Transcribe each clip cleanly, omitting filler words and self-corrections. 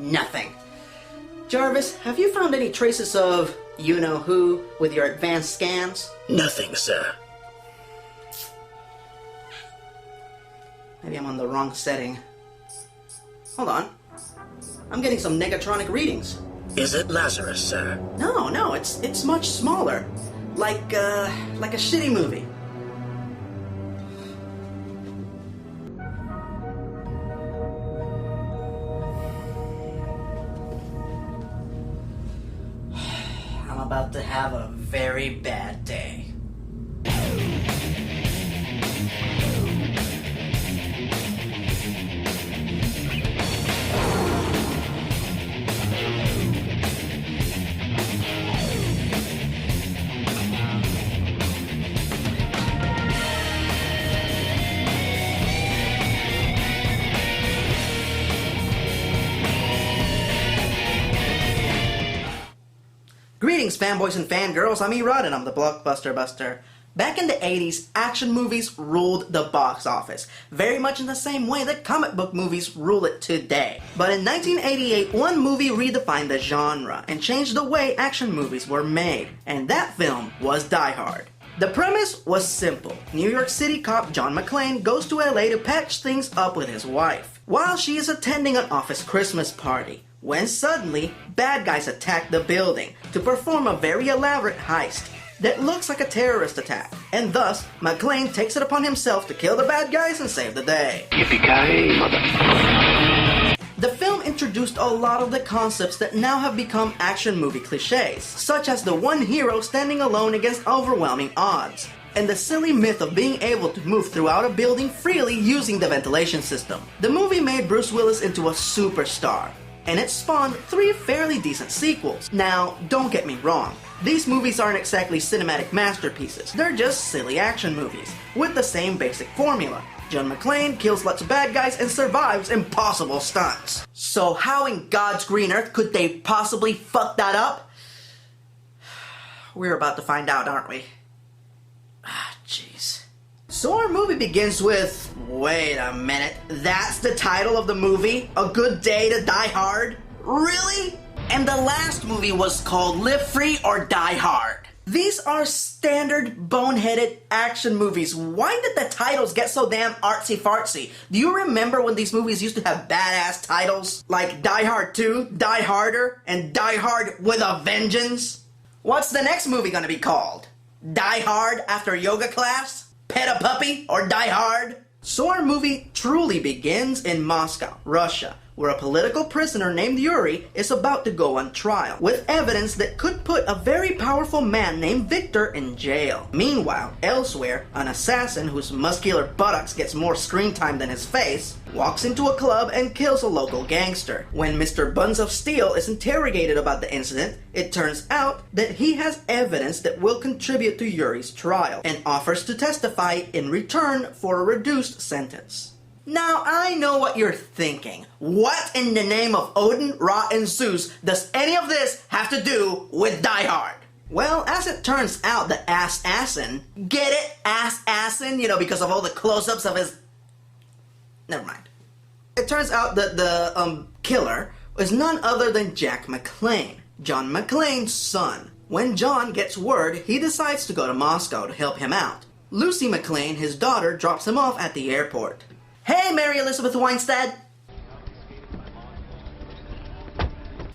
nothing. Jarvis, have you found any traces of you-know-who with your advanced scans? Nothing, sir. Maybe I'm on the wrong setting. Hold on. I'm getting some negatronic readings. Is it Lazarus, sir? No, it's much smaller. Like a shitty movie. I'm about to have a very bad day. Greetings, fanboys and fangirls. I'm Erod, and I'm the Blockbuster Buster. Back in the 80s, action movies ruled the box office, very much in the same way that comic book movies rule it today. But in 1988, one movie redefined the genre and changed the way action movies were made, and that film was Die Hard. The premise was simple. New York City cop John McClane goes to LA to patch things up with his wife, while she is attending an office Christmas party, when suddenly, bad guys attack the building to perform a very elaborate heist that looks like a terrorist attack, and thus, McClane takes it upon himself to kill the bad guys and save the day. Yippee-ki-yay, mother... The film introduced a lot of the concepts that now have become action movie cliches, such as the one hero standing alone against overwhelming odds, and the silly myth of being able to move throughout a building freely using the ventilation system. The movie made Bruce Willis into a superstar, and it spawned 3 fairly decent sequels. Now, don't get me wrong, these movies aren't exactly cinematic masterpieces, they're just silly action movies, with the same basic formula. John McClane kills lots of bad guys and survives impossible stunts. So how in God's green earth could they possibly fuck that up? We're about to find out, aren't we? Jeez. So our movie begins with, wait a minute, that's the title of the movie? A Good Day to Die Hard? Really? And the last movie was called Live Free or Die Hard. These are standard boneheaded action movies. Why did the titles get so damn artsy-fartsy? Do you remember when these movies used to have badass titles? Like Die Hard 2, Die Harder, and Die Hard with a Vengeance? What's the next movie gonna be called? Die Hard After Yoga Class? Pet a Puppy, or Die Hard? So our movie truly begins in Moscow, Russia, where a political prisoner named Yuri is about to go on trial, with evidence that could put a very powerful man named Victor in jail. Meanwhile, elsewhere, an assassin whose muscular buttocks gets more screen time than his face, walks into a club and kills a local gangster. When Mr. Buns of Steel is interrogated about the incident, it turns out that he has evidence that will contribute to Yuri's trial, and offers to testify in return for a reduced sentence. Now, I know what you're thinking. What in the name of Odin, Ra, and Zeus does any of this have to do with Die Hard? Well, as it turns out, the assassin, get it? Assassin? You know, because of all the close-ups of his... Never mind. It turns out that the, killer is none other than Jack McClane, John McClane's son. When John gets word, he decides to go to Moscow to help him out. Lucy McClane, his daughter, drops him off at the airport. Hey, Mary Elizabeth Winstead!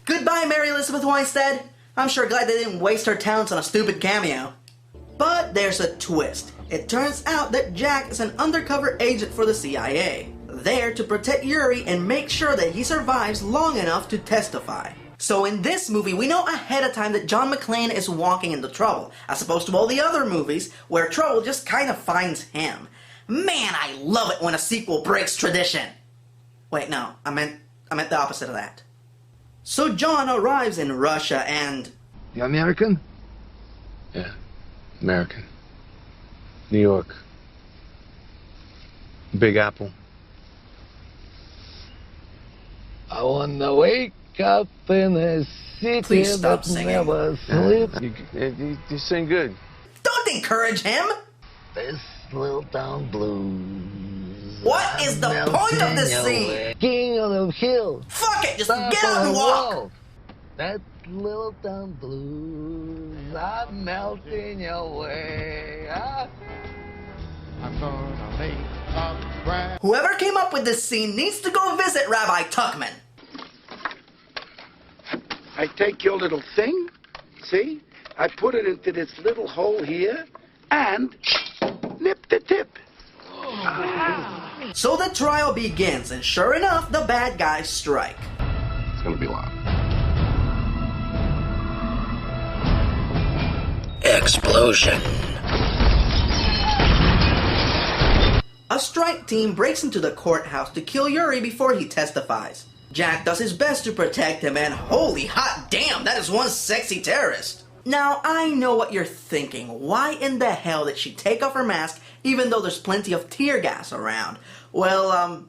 Goodbye, Mary Elizabeth Winstead! I'm sure glad they didn't waste her talents on a stupid cameo. But there's a twist. It turns out that Jack is an undercover agent for the CIA, there to protect Yuri and make sure that he survives long enough to testify. So in this movie, we know ahead of time that John McClane is walking into trouble, as opposed to all the other movies where trouble just kind of finds him. Man, I love it when a sequel breaks tradition. Wait, no, I meant the opposite of that. So John arrives in Russia and... You American? Yeah, American. New York. Big Apple. I wanna wake up in a city Please stop that singing. never sleeps. You sing good. Don't encourage him! This little town blues. What is the point of this scene? King of the hill. Fuck it, just get out and walk. That little town blues are melting away. I'm gonna make a grand. Whoever came up with this scene needs to go visit Rabbi Tuckman. I take your little thing, see? I put it into this little hole here and nip the tip. So the trial begins, and sure enough, the bad guys strike. It's gonna be loud. Explosion. A strike team breaks into the courthouse to kill Yuri before he testifies. Jack does his best to protect him, and holy hot damn, that is one sexy terrorist. Now, I know what you're thinking. Why in the hell did she take off her mask even though there's plenty of tear gas around? Well,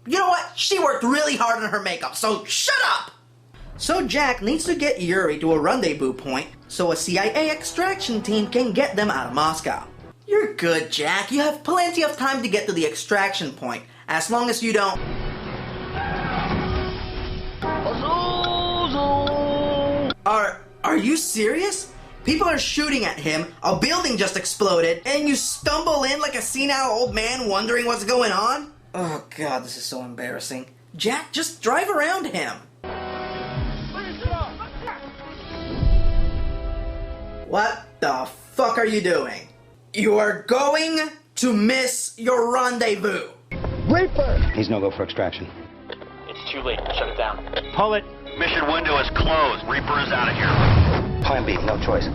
you know what? She worked really hard on her makeup, so shut up! So Jack needs to get Yuri to a rendezvous point so a CIA extraction team can get them out of Moscow. You're good, Jack. You have plenty of time to get to the extraction point, as long as you don't... Are you serious? People are shooting at him, a building just exploded, and you stumble in like a senile old man wondering what's going on? Oh god, this is so embarrassing. Jack, just drive around him. What the fuck are you doing? You are going to miss your rendezvous. Reaper! He's no go for extraction. It's too late. Shut it down. Pull it. Mission window is closed. Reaper is out of here. Plan B, no choice.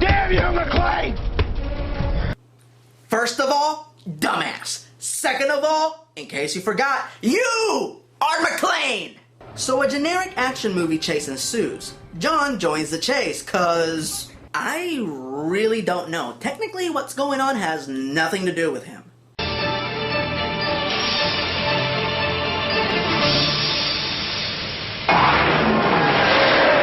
Damn you, McClane! First of all, dumbass. Second of all, in case you forgot, you are McClane! So a generic action movie chase ensues. John joins the chase, cause I really don't know. Technically, what's going on has nothing to do with him.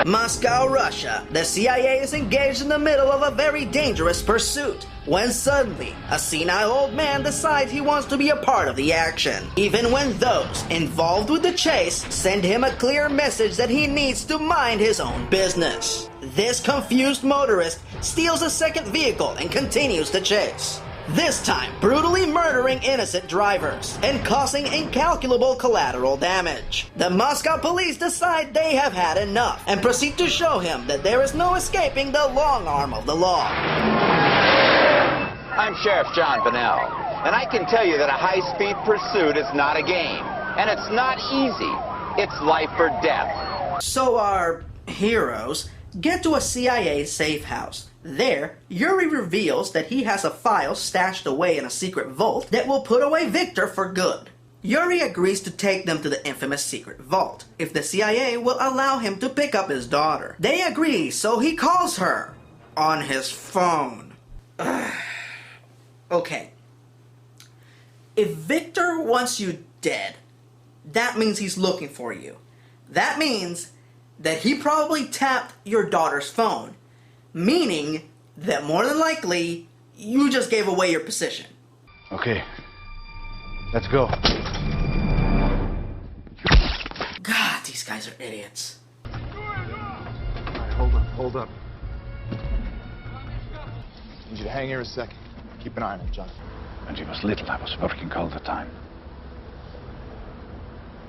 Moscow, Russia. The CIA is engaged in the middle of a very dangerous pursuit, when suddenly, a senile old man decides he wants to be a part of the action. Even when those involved with the chase send him a clear message that he needs to mind his own business. This confused motorist steals a second vehicle and continues the chase. This time, brutally murdering innocent drivers and causing incalculable collateral damage. The Moscow police decide they have had enough and proceed to show him that there is no escaping the long arm of the law. I'm Sheriff John Bonnell, and I can tell you that a high-speed pursuit is not a game, and it's not easy. It's life or death. So our heroes get to a CIA safe house. There, Yuri reveals that he has a file stashed away in a secret vault that will put away Victor for good. Yuri agrees to take them to the infamous secret vault if the CIA will allow him to pick up his daughter. They agree, so he calls her on his phone. Okay. If Victor wants you dead, that means he's looking for you. That means that he probably tapped your daughter's phone. Meaning that more than likely, you just gave away your position. Okay. Let's go. God, these guys are idiots. Alright, hold up. I need you to hang here a second. Keep an eye on him, John. When she was little, I was working all the time.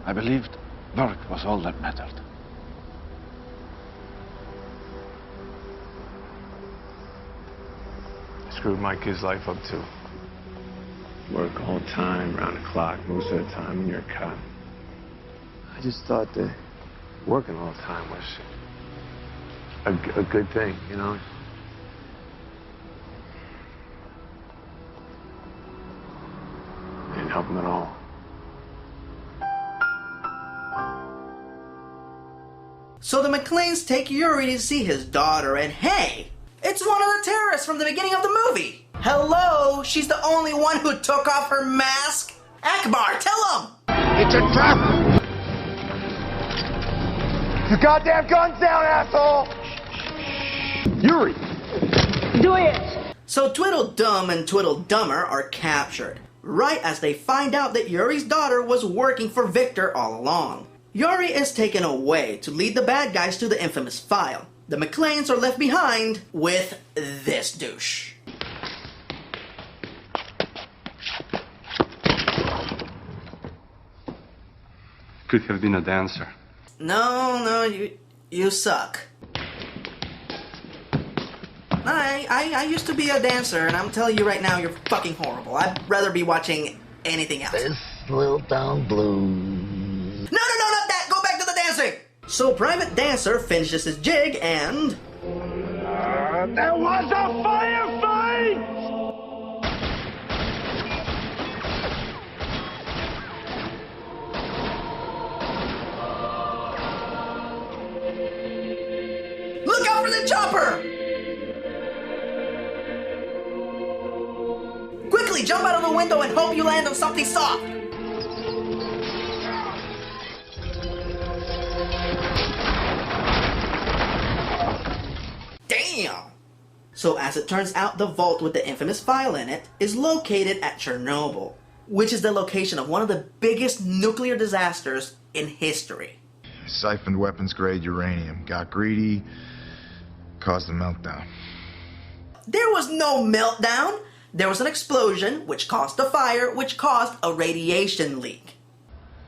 I believed work was all that mattered. Screwed my kid's life up too. Work all the time, round the clock, most of the time when you're a cop. I just thought that working all the time was a good thing, you know? Didn't help him at all. So the McClanes take Yuri to see his daughter, and hey, it's one of the terrorists from the beginning of the movie. Hello, she's the only one who took off her mask. Akbar, tell him. It's a trap! Your goddamn guns down, asshole! Yuri! Do it! So Tweedledum and Tweedledummer are captured, right as they find out that Yuri's daughter was working for Victor all along. Yuri is taken away to lead the bad guys to the infamous file. The McClanes are left behind with this douche. Could have been a dancer. No, you suck. I used to be a dancer, and I'm telling you right now, you're fucking horrible. I'd rather be watching anything else. This little town blues. No, not that! Go back to the dancing! So Private Dancer finishes his jig and... There was a firefight! Look out for the chopper! Quickly jump out of the window and hope you land on something soft! Damn! So as it turns out, the vault with the infamous file in it is located at Chernobyl, which is the location of one of the biggest nuclear disasters in history. Siphoned weapons-grade uranium, got greedy, caused a meltdown. There was no meltdown! There was an explosion, which caused a fire, which caused a radiation leak.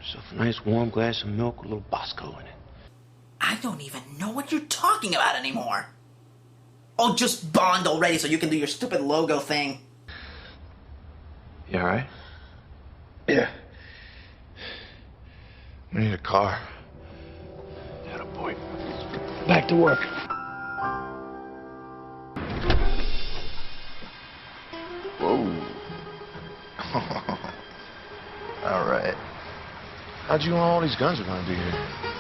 So a nice warm glass of milk with a little Bosco in it. I don't even know what you're talking about anymore. Oh, just bond already so you can do your stupid logo thing. You alright? Yeah. We need a car. Attaboy. Back to work. Whoa. All right. How'd you know all these guns are gonna be here?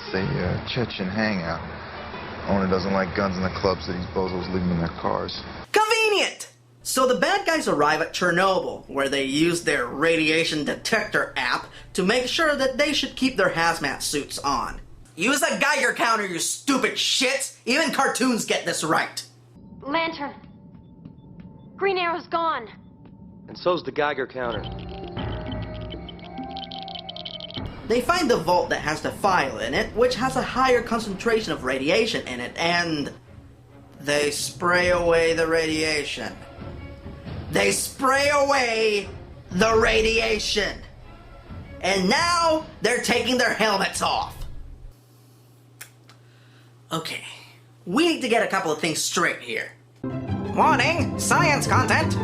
It's a Chechen hangout. Owner doesn't like guns in the clubs that these bozos leave them in their cars. Convenient! So the bad guys arrive at Chernobyl, where they use their radiation detector app to make sure that they should keep their hazmat suits on. Use a Geiger counter, you stupid shits! Even cartoons get this right. Lantern. Green Arrow's gone. And so's the Geiger counter. They find the vault that has the file in it, which has a higher concentration of radiation in it, and they spray away the radiation. They spray away the radiation. And now they're taking their helmets off. Okay, we need to get a couple of things straight here. Warning, science content.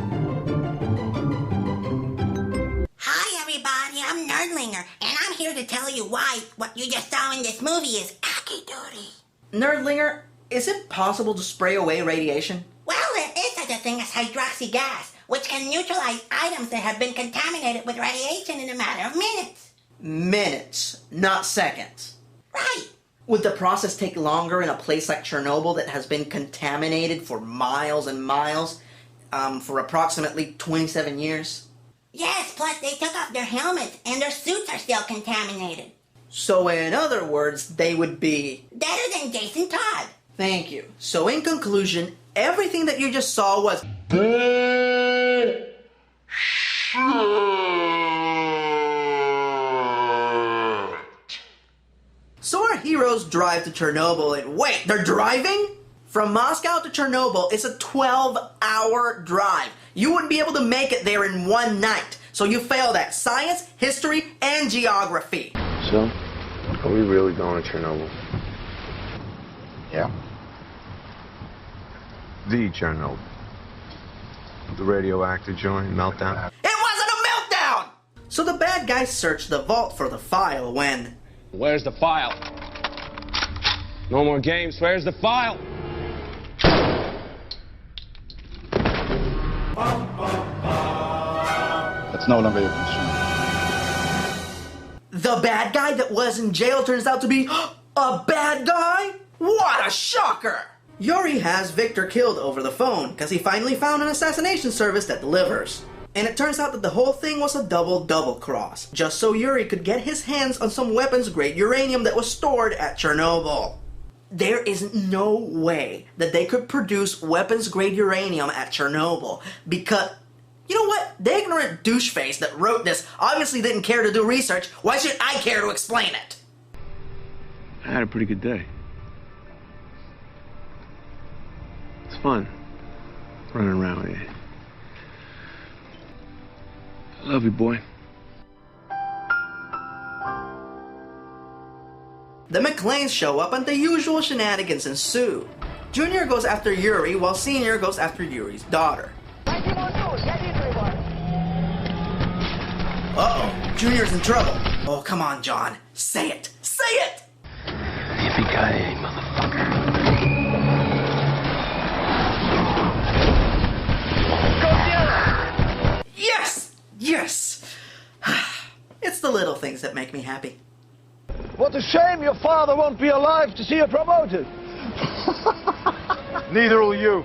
Hi everybody, I'm Nerdlinger, and I'm here to tell you why what you just saw in this movie is acky-doody. Nerdlinger, is it possible to spray away radiation? Well, there is such a thing as hydroxy gas, which can neutralize items that have been contaminated with radiation in a matter of minutes. Minutes, not seconds. Right. Would the process take longer in a place like Chernobyl that has been contaminated for miles and miles, for approximately 27 years? Yes, plus they took off their helmets and their suits are still contaminated. So in other words, they would be... better than Jason Todd. Thank you. So in conclusion, everything that you just saw was... So our heroes drive to Chernobyl and wait, they're driving? From Moscow to Chernobyl is a 12-hour drive. You wouldn't be able to make it there in one night. So you failed at science, history, and geography. So, are we really going to Chernobyl? Yeah. The Chernobyl. The radioactive joint meltdown. It wasn't a meltdown! So the bad guys search the vault for the file when... Where's the file? No more games. Where's the file? That's no longer your concern. The bad guy that was in jail turns out to be a bad guy? What a shocker! Yuri has Victor killed over the phone because he finally found an assassination service that delivers. And it turns out that the whole thing was a double cross, just so Yuri could get his hands on some weapons-grade uranium that was stored at Chernobyl. There is no way that they could produce weapons-grade uranium at Chernobyl because, you know what? The ignorant douche face that wrote this obviously didn't care to do research. Why should I care to explain it? I had a pretty good day. It's fun running around with you. I love you, boy. The McClanes show up and the usual shenanigans ensue. Junior goes after Yuri while Senior goes after Yuri's daughter. Uh-oh, Junior's in trouble. Oh, come on, John. Say it. Say it! Yippee-ki-yay, motherfucker. Yes! Yes! It's the little things that make me happy. What a shame your father won't be alive to see you promoted. Neither will you.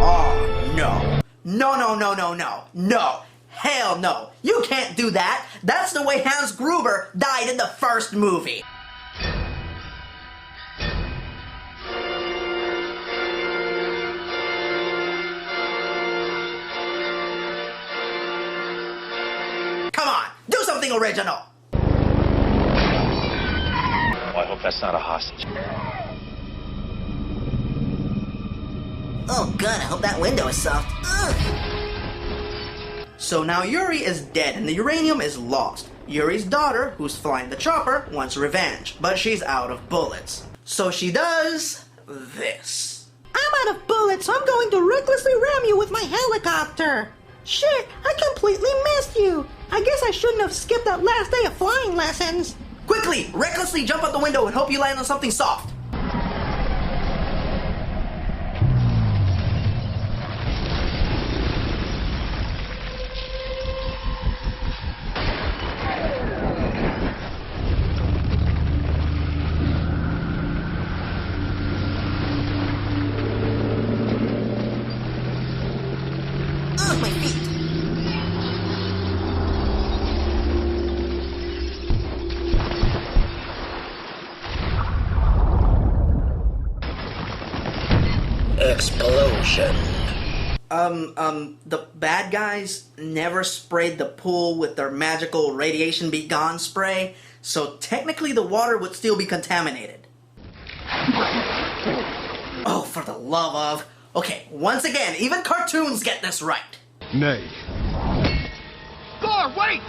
Oh, no. No. Hell no. You can't do that. That's the way Hans Gruber died in the first movie. Come on, do something original. Well, I hope that's not a hostage. Oh, God, I hope that window is soft. Ugh. So now Yuri is dead and the uranium is lost. Yuri's daughter, who's flying the chopper, wants revenge, but she's out of bullets. So she does this. I'm out of bullets, so I'm going to recklessly ram you with my helicopter. Shit, I completely missed you. I guess I shouldn't have skipped that last day of flying lessons. Quickly, recklessly jump out the window and hope you land on something soft. My feet. Explosion. The bad guys never sprayed the pool with their magical radiation be gone spray, so technically the water would still be contaminated. Oh, for the love of... Okay, once again, even cartoons get this right. Nay. Thor, wait!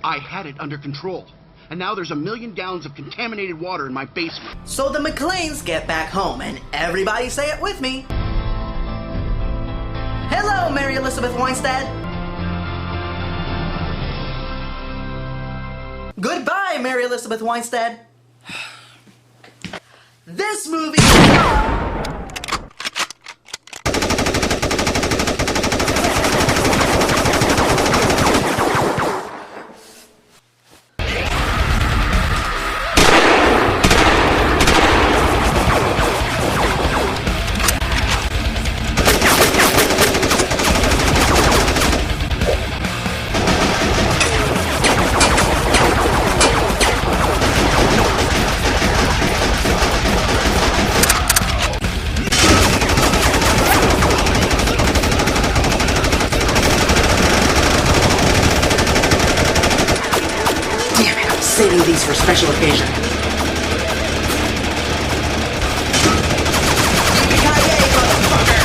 I had it under control, and now there's 1 million gallons of contaminated water in my basement. So the McClanes get back home, and everybody say it with me. Hello, Mary Elizabeth Winstead. Goodbye, Mary Elizabeth Winstead. This movie... saving these for special occasion. Yippee-ki-yay, motherfucker!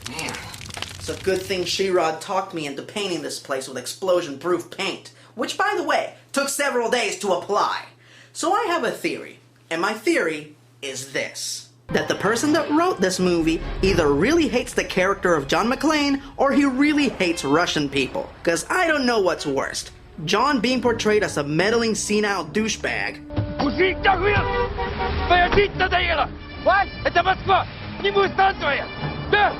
Man, it's a good thing She-Rod talked me into painting this place with explosion-proof paint, which, by the way, took several days to apply. So I have a theory, and my theory is this: that the person that wrote this movie either really hates the character of John McClane or he really hates Russian people. Cause I don't know what's worst. John being portrayed as a meddling, senile douchebag. What? Это Москва! Не будет станция! Да!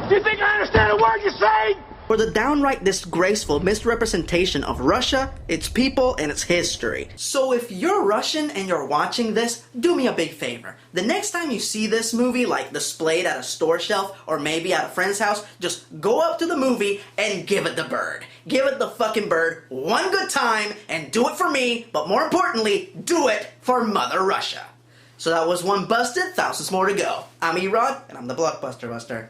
Do you think I understand a word you're saying? for the downright disgraceful misrepresentation of Russia, its people, and its history. So if you're Russian and you're watching this, do me a big favor. The next time you see this movie, like displayed at a store shelf or maybe at a friend's house, just go up to the movie and give it the bird. Give it the fucking bird one good time and do it for me, but more importantly, do it for Mother Russia. So that was one busted, thousands more to go. I'm Erod, and I'm the Blockbuster Buster.